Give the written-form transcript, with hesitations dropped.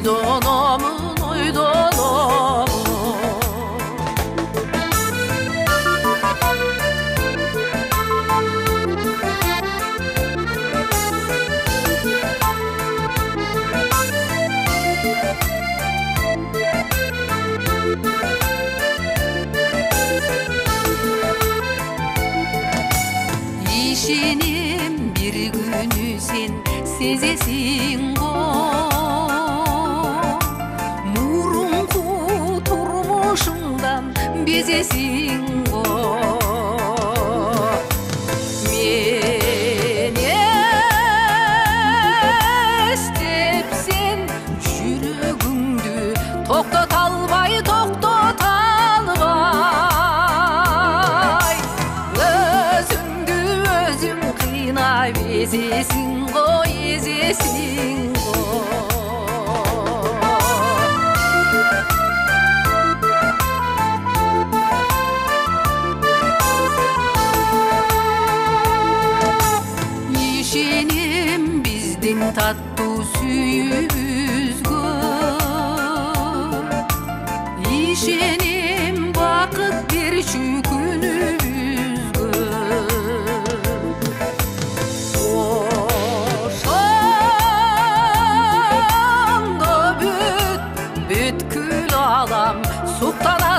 oydonomun oydonomun. İşinin bir günü sen sezesin go, murunku turmuşundan bezesin go. Mene istepsen жүрөгүңдү токтото албай токтото албай, өзүңдү өзүң кыйнап эзесиң го, эзесиң го. Ишенем биздин таттуу сүйүүбүзгө, ишенем бакыт берчү күнүбүзгө. Ошондо бүткүл алам суктана